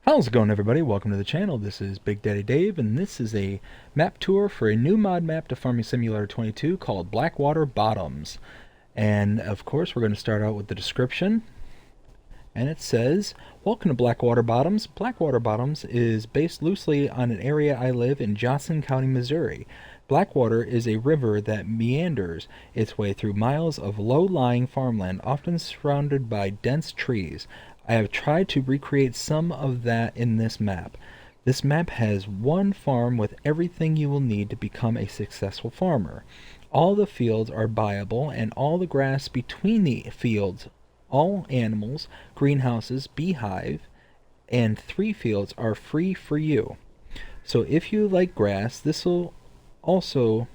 How's it going, everybody? Welcome to the channel. This is Big Daddy Dave, and this is a map tour for a new mod map to Farming Simulator 22 called Blackwater Bottoms. And of course, we're going to start out with the description. And it says, "Welcome to Blackwater Bottoms. Blackwater Bottoms is based loosely on an area I live in Johnson County, Missouri. Blackwater is a river that meanders its way through miles of low-lying farmland, often surrounded by dense trees. I have tried to recreate some of that in this map. This map has one farm with everything you will need to become a successful farmer. All the fields are buyable, and all the grass between the fields, all animals, greenhouses, beehive, and 3 fields are free for you. So if you like grass, this will also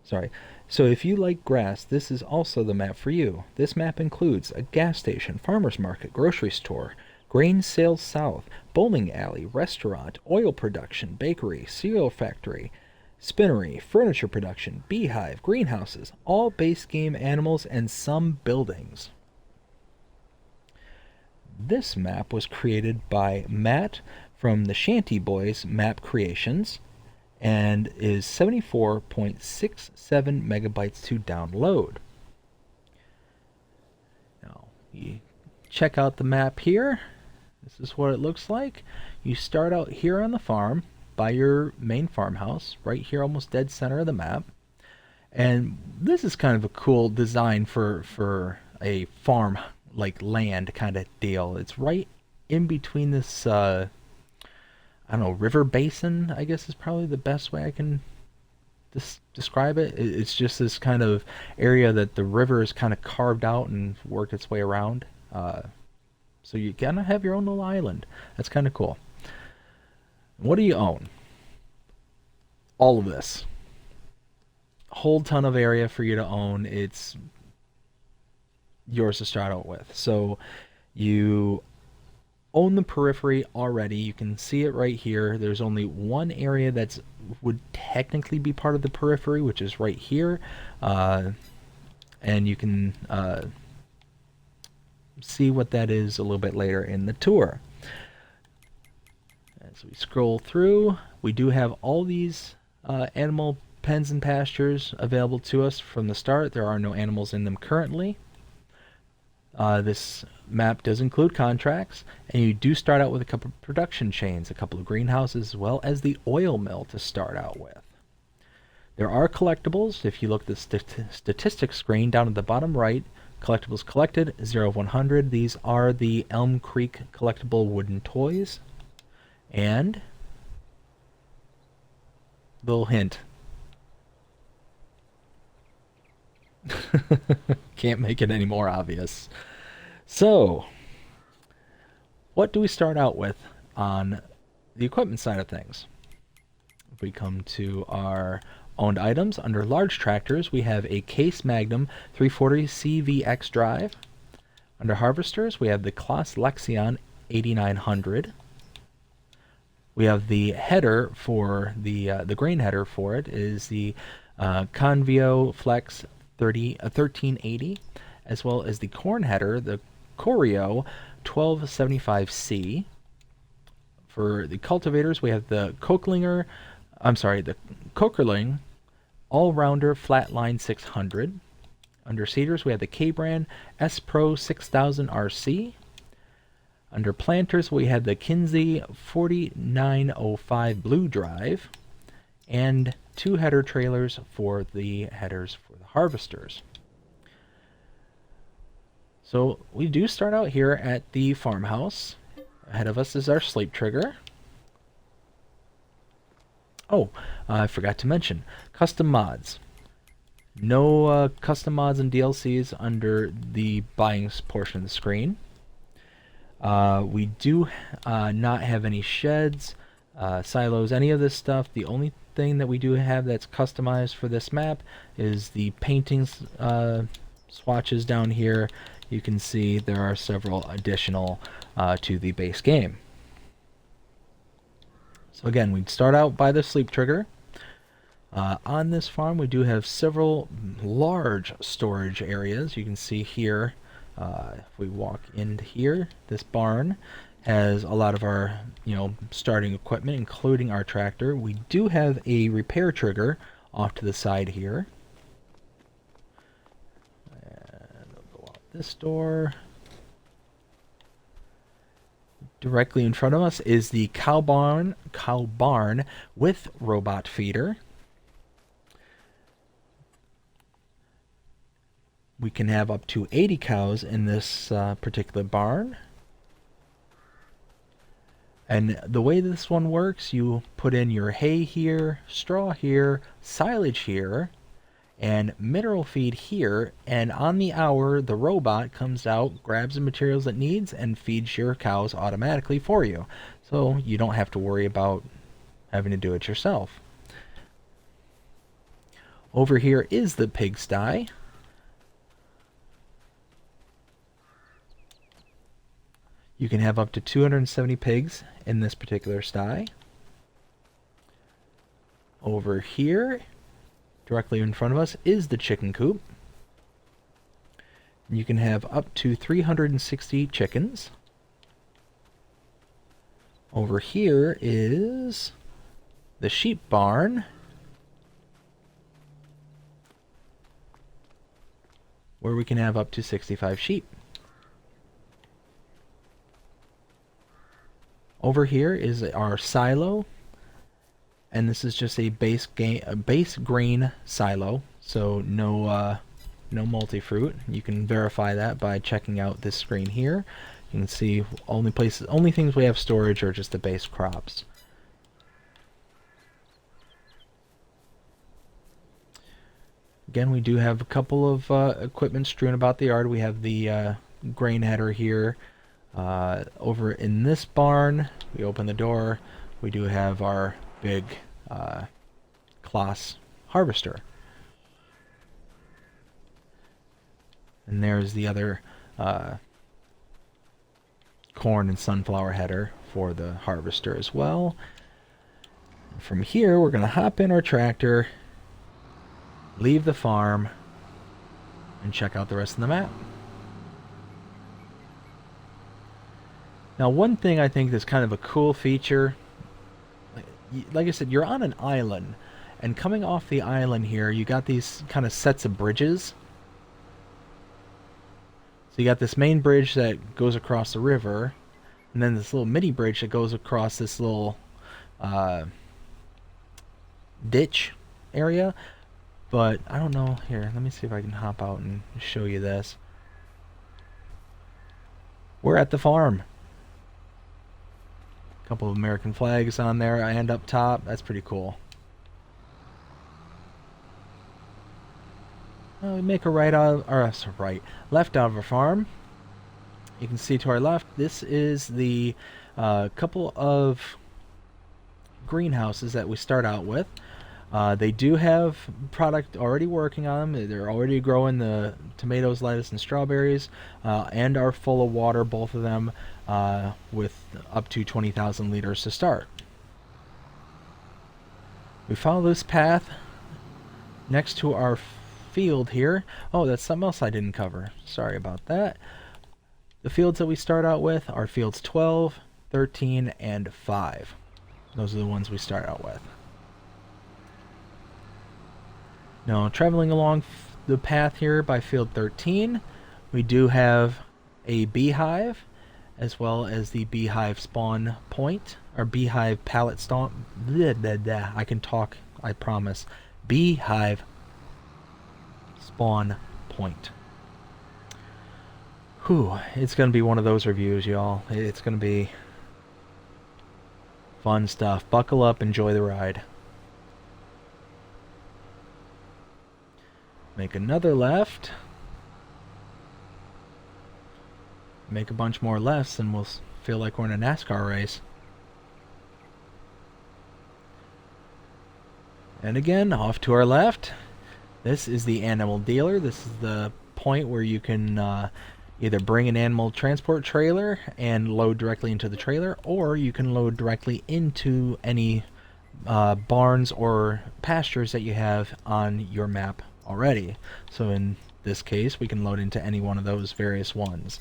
sorry. So if you like grass, this is also the map for you. This map includes a gas station, farmer's market, grocery store, grain sales south, bowling alley, restaurant, oil production, bakery, cereal factory, spinnery, furniture production, beehive, greenhouses, all base game animals, and some buildings." This map was created by Matt from the Shanty Boys Map Creations and is 74.67 megabytes to download. Now, you check out the map here. This is what it looks like. You start out here on the farm by your main farmhouse, right here almost dead center of the map. And this is kind of a cool design for a farm like land kind of deal. It's right in between this I don't know, river basin, I guess is probably the best way I can describe it. It's just this kind of area that the river is kind of carved out and worked its way around. So you kind of have your own little island. That's kind of cool. What do you own? All of this. A whole ton of area for you to own. It's yours to start out with. So you own the periphery already. You can see it right here. There's only one area that would technically be part of the periphery, which is right here. And you can see what that is a little bit later in the tour. As we scroll through, we do have all these animal pens and pastures available to us from the start. There are no animals in them currently. This map does include contracts, and you do start out with a couple of production chains, a couple of greenhouses, as well as the oil mill to start out with. There are collectibles. If you look at the statistics screen down at the bottom right, collectibles collected, 0 of 100. These are the Elm Creek collectible wooden toys. And, little hint. Can't make it any more obvious. So, what do we start out with on the equipment side of things? If we come to our owned items, under large tractors, we have a Case Magnum 340 CVX drive. Under harvesters, we have the Claas Lexion 8900. We have the header for the grain header for it is the Convio Flex 1380, as well as the corn header, the Corio 1275C. For the cultivators, we have the the Kokerling All-Rounder Flatline 600. Under seeders, we have the K-Brand S Pro 6000 RC. Under planters, we have the Kinsey 4905 Blue Drive, and 2 header trailers for the headers for the harvesters. So we do start out here at the farmhouse. Ahead of us is our sleep trigger. Oh, I forgot to mention, custom mods. No custom mods and DLCs under the buying portion of the screen. We do not have any sheds, silos, any of this stuff. The only thing that we do have that's customized for this map is the paintings swatches down here. You can see there are several additional to the base game. So again, we'd start out by the sleep trigger. On this farm, we do have several large storage areas. You can see here, if we walk into here, this barn has a lot of our, starting equipment, including our tractor. We do have a repair trigger off to the side here. And we'll go out this door. Directly in front of us is the cow barn with robot feeder. We can have up to 80 cows in this particular barn. And the way this one works, you put in your hay here, straw here, silage here, and mineral feed here, and on the hour, the robot comes out, grabs the materials it needs, and feeds your cows automatically for you. So you don't have to worry about having to do it yourself. Over here is the pigsty. You can have up to 270 pigs in this particular sty. Over here, directly in front of us, is the chicken coop. You can have up to 360 chickens. Over here is the sheep barn, where we can have up to 65 sheep. Over here is our silo, and this is just a base grain silo, so no multi-fruit. You can verify that by checking out this screen here. You can see only things we have storage are just the base crops. Again, we do have a couple of equipment strewn about the yard. We have the grain header here. Over in this barn, we open the door, we do have our big Kloss harvester. And there's the other corn and sunflower header for the harvester as well. From here, we're going to hop in our tractor, leave the farm, and check out the rest of the map. Now, one thing I think that's kind of a cool feature, like I said, you're on an island, and coming off the island here, you got these kind of sets of bridges. So you got this main bridge that goes across the river, and then this little mini bridge that goes across this little ditch area. But I don't know, here, let me see if I can hop out and show you this. We're at the farm. Couple of American flags on there and up top. That's pretty cool. We make a left out of our farm. You can see to our left, this is the couple of greenhouses that we start out with. They do have product already working on them. They're already growing the tomatoes, lettuce, and strawberries, and are full of water, both of them, with up to 20,000 liters to start. We follow this path next to our field here. Oh, that's something else I didn't cover. Sorry about that. The fields that we start out with are fields 12, 13, and 5. Those are the ones we start out with. Now, traveling along the path here by field 13, we do have a beehive, as well as the beehive spawn point, or beehive pallet spawn. I can talk, I promise. Beehive spawn point. Whew, it's going to be one of those reviews, y'all. It's going to be fun stuff. Buckle up, enjoy the ride. Make another left. Make a bunch more lefts and we'll feel like we're in a NASCAR race. And again, off to our left. This is the animal dealer. This is the point where you can either bring an animal transport trailer and load directly into the trailer, or you can load directly into any barns or pastures that you have on your map already. So in this case, we can load into any one of those various ones.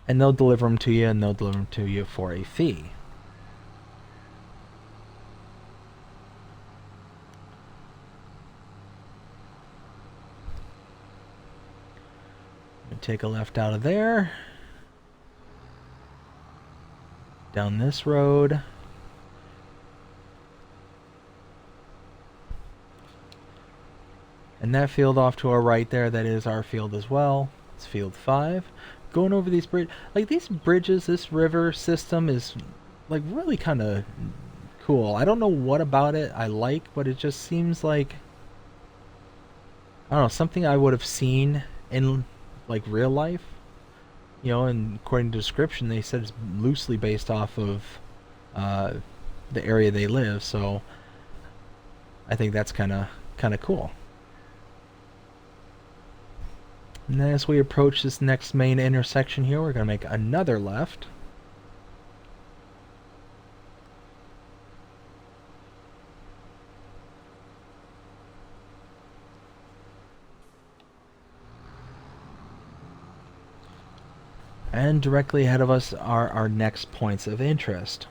and they'll deliver them to you, and they'll deliver them to you for a fee. Take a left out of there, down this road, and that field off to our right there, that is our field as well. It's field 5. Going over these bridges, like these bridges, this river system is like really kind of cool. I don't know what about it I like, but it just seems like, I don't know, something I would have seen in like real life. You know, and according to the description, they said it's loosely based off of the area they live, so I think that's kind of cool. And then as we approach this next main intersection here, we're going to make another left. And directly ahead of us are our next points of interest.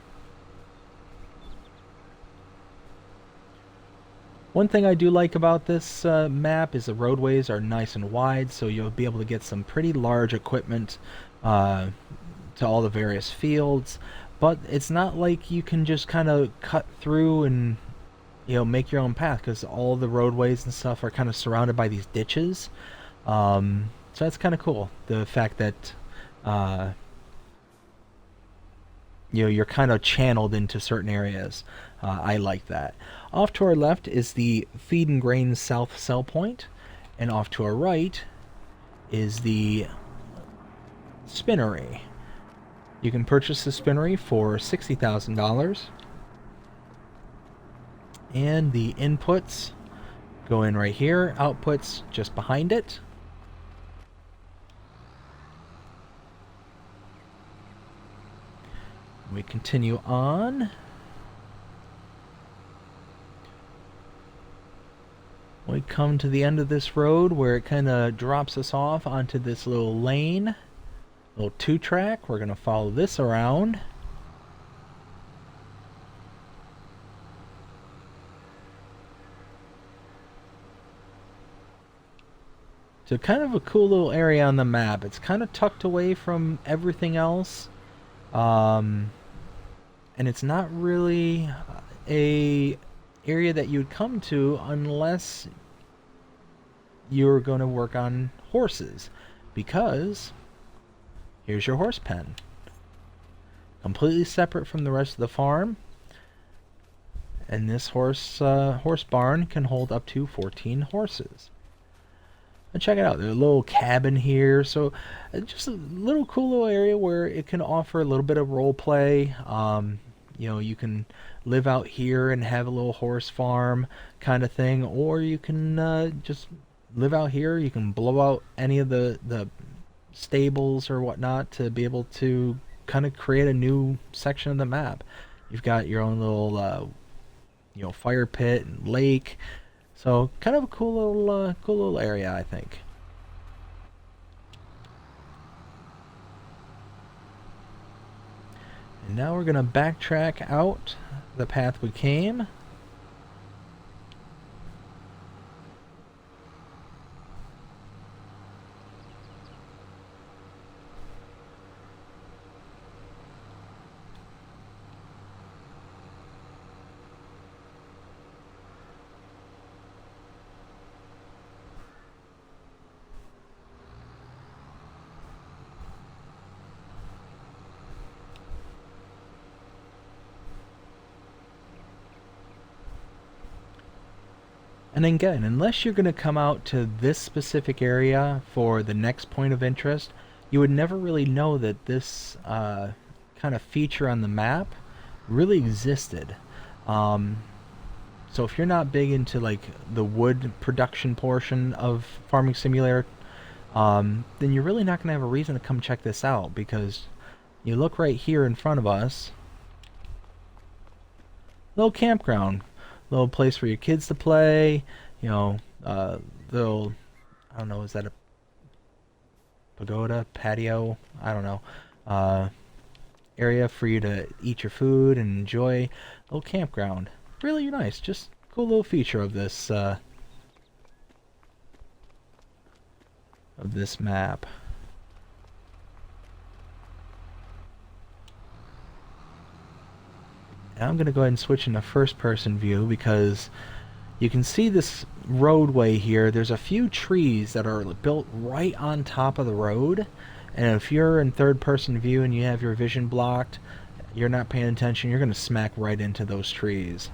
One thing I do like about this map is the roadways are nice and wide, so you'll be able to get some pretty large equipment to all the various fields, but it's not like you can just kind of cut through and, you know, make your own path, because all the roadways and stuff are kind of surrounded by these ditches. So that's kind of cool, the fact that you know, you're kind of channeled into certain areas. I like that. Off to our left is the Feed and Grain South sell point, and off to our right is the spinnery. You can purchase the spinnery for $60,000, and the inputs go in right here, outputs just behind it. We continue on. We come to the end of this road where it kind of drops us off onto this little lane, little 2-track. We're going to follow this around. So kind of a cool little area on the map. It's kind of tucked away from everything else. And it's not really a area that you'd come to unless you're going to work on horses, because here's your horse pen, completely separate from the rest of the farm, and this horse barn can hold up to 14 horses. And check it out, there's a little cabin here, so just a little cool little area where it can offer a little bit of role play. You know, you can live out here and have a little horse farm kind of thing, or you can just live out here. You can blow out any of the stables or whatnot to be able to kind of create a new section of the map. You've got your own little you know, fire pit and lake, so kind of a cool little area, I think. And now we're going to backtrack out the path we came. And again, unless you're going to come out to this specific area for the next point of interest, you would never really know that this kind of feature on the map really existed. So if you're not big into like the wood production portion of Farming Simulator, then you're really not going to have a reason to come check this out, because you look right here in front of us, little campground, little place for your kids to play, you know, little, I don't know, is that a pagoda, patio? I don't know. uh, area for you to eat your food and enjoy a little campground. Really nice, just cool little feature of this map. Now I'm going to go ahead and switch into first person view because you can see this roadway here. There's a few trees that are built right on top of the road, and if you're in third person view and you have your vision blocked, you're not paying attention, you're going to smack right into those trees.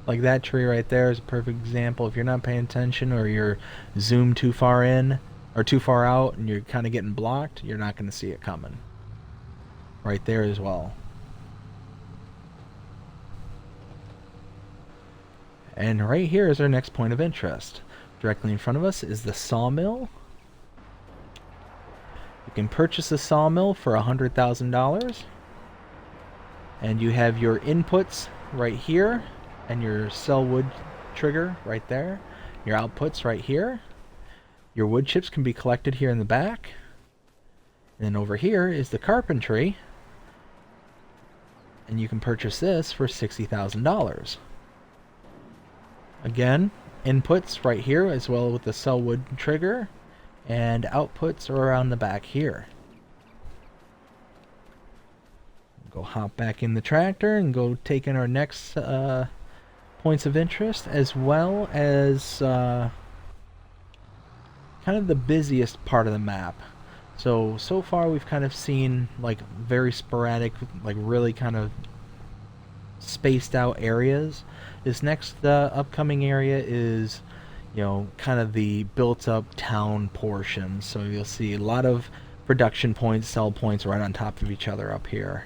Like that tree right there is a perfect example. If you're not paying attention or you're zoomed too far in or too far out and you're kind of getting blocked, you're not going to see it coming. Right there as well. And right here is our next point of interest. Directly in front of us is the sawmill. You can purchase a sawmill for $100,000. And you have your inputs right here and your sell wood trigger right there. Your outputs right here. Your wood chips can be collected here in the back. And then over here is the carpentry. And you can purchase this for $60,000. Again, inputs right here as well with the sell wood trigger. And outputs are around the back here. Go hop back in the tractor and go take in our next points of interest, as well as kind of the busiest part of the map. So far we've kind of seen like very sporadic, like really kind of spaced out areas. This next upcoming area is, you know, kind of the built up town portion. So you'll see a lot of production points, sell points right on top of each other up here.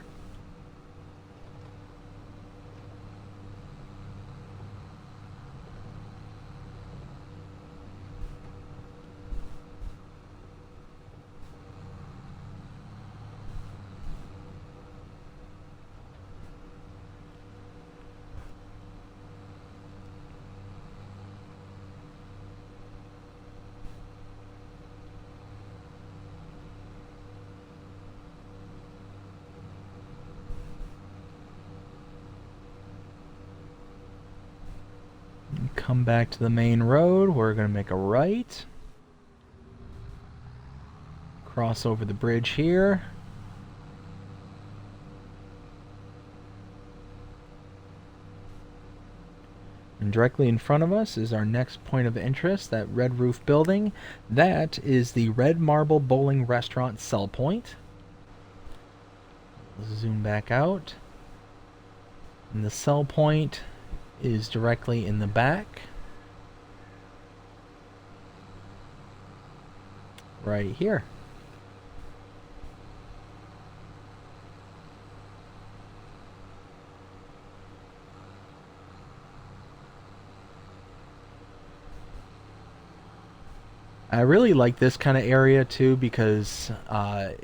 Come back to the main road. We're going to make a right. Cross over the bridge here. And directly in front of us is our next point of interest, that red roof building. That is the Red Marble Bowling Restaurant sell point. Zoom back out. And the sell point is directly in the back. Right here. I really like this kind of area too because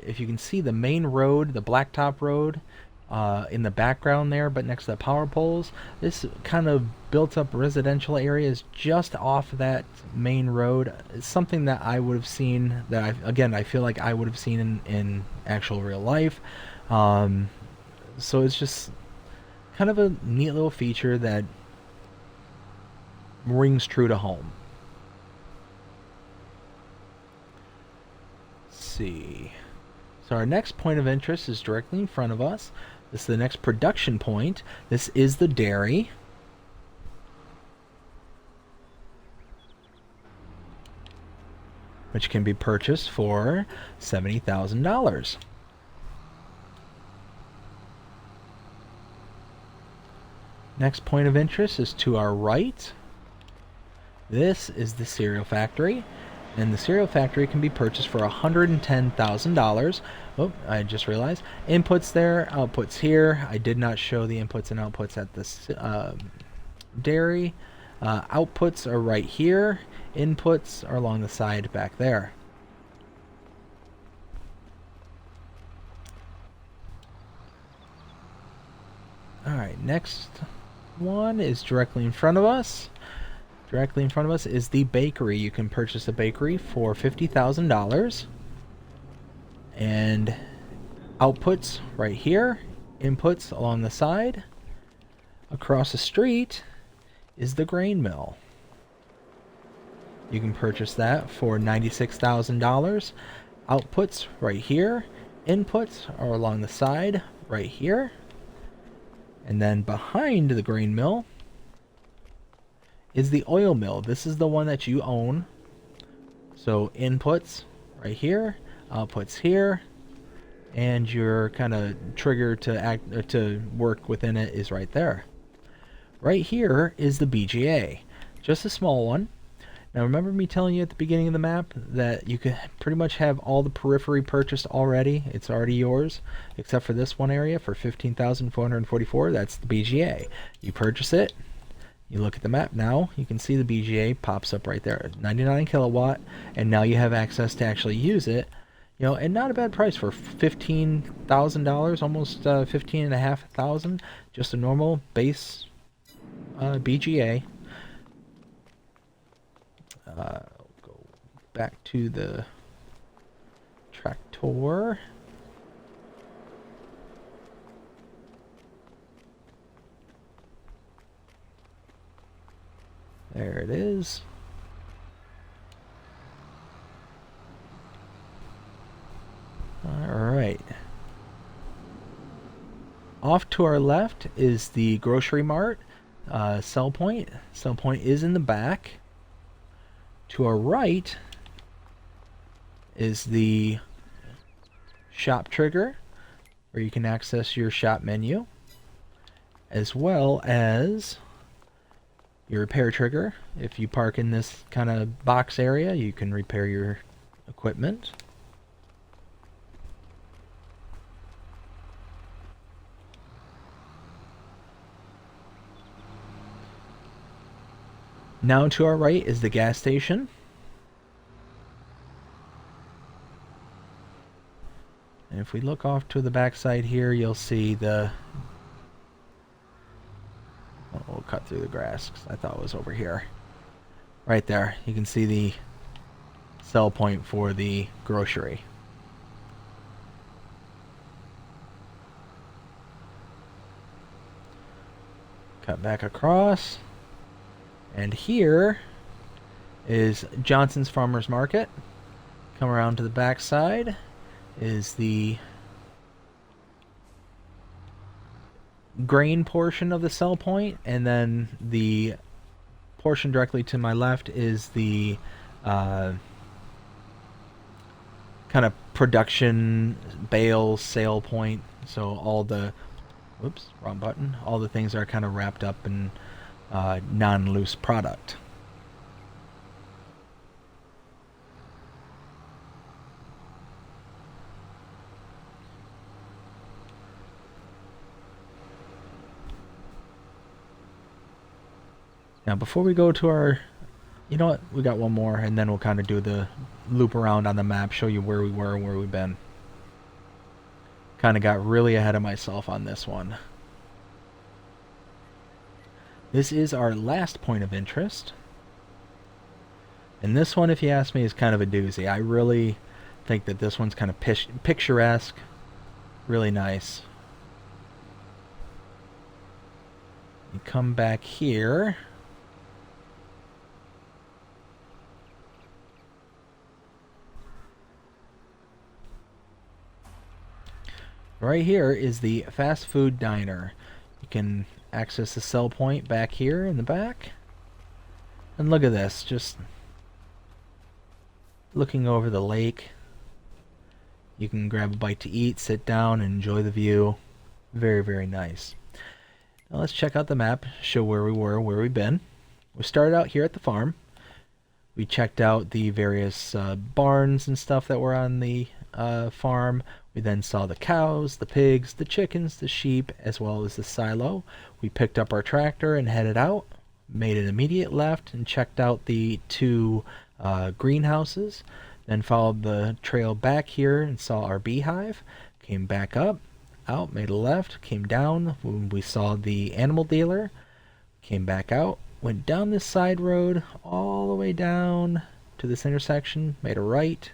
if you can see the main road, the blacktop road, in the background there, but next to the power poles, this kind of built up residential area is just off that main road. It's something that I would have seen, that I feel like I would have seen in actual real life. So it's just kind of a neat little feature that rings true to home. Let's see. So our next point of interest is directly in front of us. This is the next production point. This is the dairy. Which can be purchased for $70,000. Next point of interest is to our right. This is the cereal factory. And the cereal factory can be purchased for $110,000. Oh, I just realized. Inputs there, outputs here. I did not show the inputs and outputs at this dairy. Outputs are right here. Inputs are along the side back there. Alright, next one is directly in front of us. Directly in front of us is the bakery. You can purchase a bakery for $50,000. And outputs right here, inputs along the side. Across the street is the grain mill. You can purchase that for $96,000. Outputs right here, inputs are along the side right here. And then behind the grain mill is the oil mill. This is the one that you own. So inputs right here, outputs here, and your kind of trigger to work within it is right there. Right here is the BGA, just a small one. Now remember me telling you at the beginning of the map that you could pretty much have all the periphery purchased already. It's already yours, except for this one area for $15,444. That's the BGA. You purchase it. You look at the map now, you can see the BGA pops up right there, 99 kilowatt, and now you have access to actually use it. You know, and not a bad price for $15,000, almost $15,500. Just a normal base BGA. Go back to the tractor. There it is. Alright. Off to our left is the grocery mart, sell point. Sell point is in the back. To our right is the shop trigger, where you can access your shop menu, as well as your repair trigger. If you park in this kind of box area, you can repair your equipment. Now to our right is the gas station. And if we look off to the back side here, you'll see the... Oh, we'll cut through the grass because I thought it was over here. Right there, you can see the sell point for the grocery. Cut back across. And here is Johnson's Farmers Market. Come around to the back side is the grain portion of the sell point, and then the portion directly to my left is the kind of production bale sale point. So all the, whoops, wrong button. All the things are kind of wrapped up in non-loose product. Now before we go to our, you know what, we got one more, and then we'll kind of do the loop around on the map, show you where we were and where we've been. Kind of got really ahead of myself on this one. This is our last point of interest. And this one, if you ask me, is kind of a doozy. I really think that this one's kind of picturesque. Really nice. You come back here. Right here is the fast food diner. You can access the sell point back here in the back. And look at this, just looking over the lake. You can grab a bite to eat, sit down, and enjoy the view. Very, very nice. Now let's check out the map, show where we were, where we've been. We started out here at the farm. We checked out the various barns and stuff that were on the farm. We then saw the cows, the pigs, the chickens, the sheep, as well as the silo. We picked up our tractor and headed out, made an immediate left, and checked out the two greenhouses. Then followed the trail back here and saw our beehive. Came back up, out, made a left, came down when we saw the animal dealer. Came back out, went down this side road all the way down to this intersection, made a right,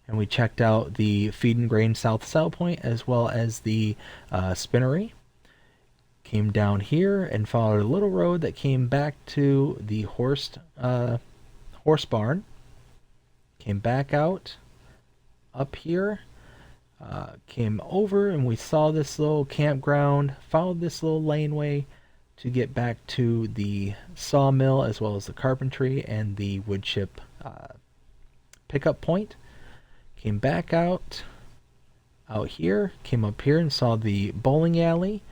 and we checked out the Feed and Grain South Sell Point as well as the spinnery. Came down here and followed a little road that came back to the horse barn. Came back out up here, came over, and we saw this little campground, followed this little laneway to get back to the sawmill as well as the carpentry and the wood chip pickup point. Came back out here, came up here and saw the bowling alley.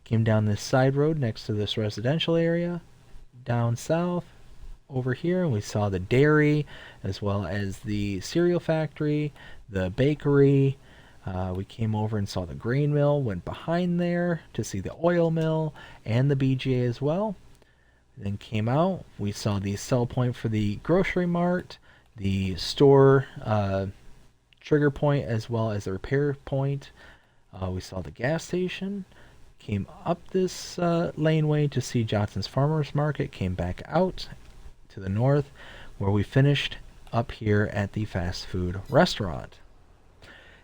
Came down this side road next to this residential area, down south over here, and we saw the dairy as well as the cereal factory, the bakery. We came over and saw the grain mill, went behind there to see the oil mill and the BGA as well. Then came out, we saw the sell point for the grocery mart, the store trigger point as well as the repair point. We saw the gas station. Came up this laneway to see Johnson's Farmers Market, came back out to the north where we finished up here at the fast food restaurant.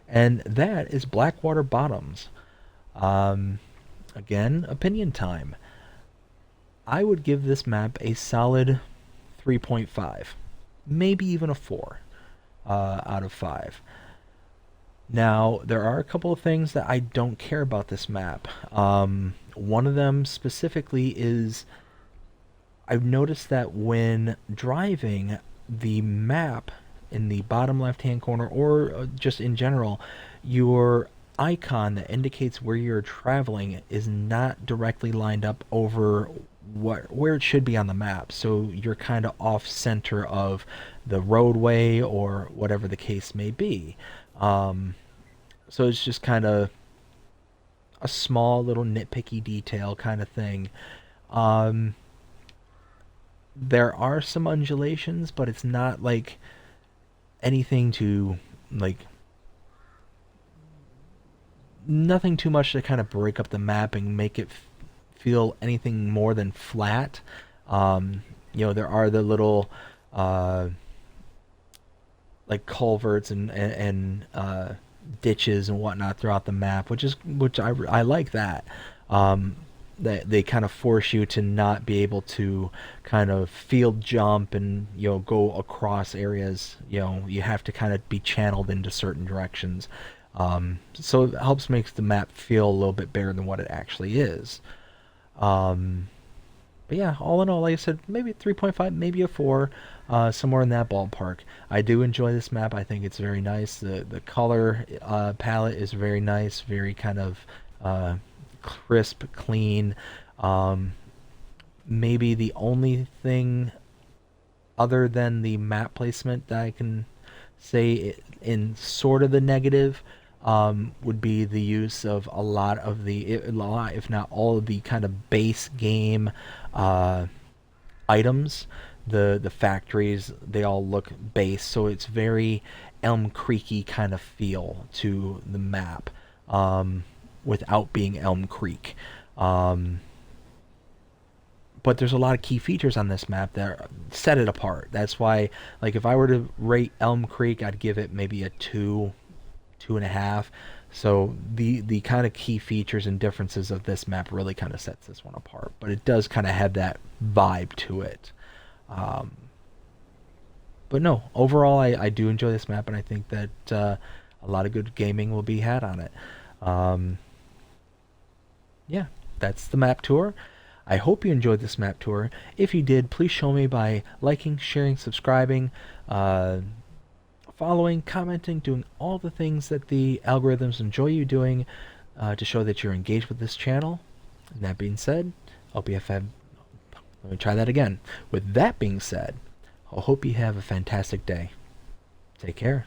And that is Blackwater Bottoms. Again, opinion time. I would give this map a solid 3.5, maybe even a 4 out of 5. Now, there are a couple of things that I don't care about this map. One of them specifically is I've noticed that when driving, the map in the bottom left-hand corner, or just in general, your icon that indicates where you're traveling is not directly lined up over where it should be on the map. So you're kind of off center of the roadway or whatever the case may be. So it's just kind of a small little nitpicky detail kind of thing. There are some undulations, but it's not like anything to like nothing too much to kind of break up the map and make it feel anything more than flat. There are the little like culverts and ditches and whatnot throughout the map, which I like that. That they kind of force you to not be able to kind of field jump and go across areas. You have to kind of be channeled into certain directions. So it helps make the map feel a little bit bigger than what it actually is. But yeah, all in all, like I said, maybe 3.5, maybe a 4, somewhere in that ballpark. I do enjoy this map. I think it's very nice. The color palette is very nice, very kind of crisp, clean. Maybe the only thing other than the map placement that I can say in sort of the negative would be the use of a lot of if not all of the kind of base game items. The factories, they all look base, so it's very Elm Creeky kind of feel to the map without being Elm Creek. But there's a lot of key features on this map that set it apart. That's why, like, if I were to rate Elm Creek, I'd give it maybe a 2, 2.5. So the kind of key features and differences of this map really kind of sets this one apart. But it does kind of have that vibe to it. But no, overall, I do enjoy this map, and I think that a lot of good gaming will be had on it. Yeah, that's the map tour. I hope you enjoyed this map tour. If you did, please show me by liking, sharing, subscribing, following, commenting, doing all the things that the algorithms enjoy you doing to show that you're engaged with this channel. And that being said, hope you have let me try that again. With that being said, I hope you have a fantastic day. Take care.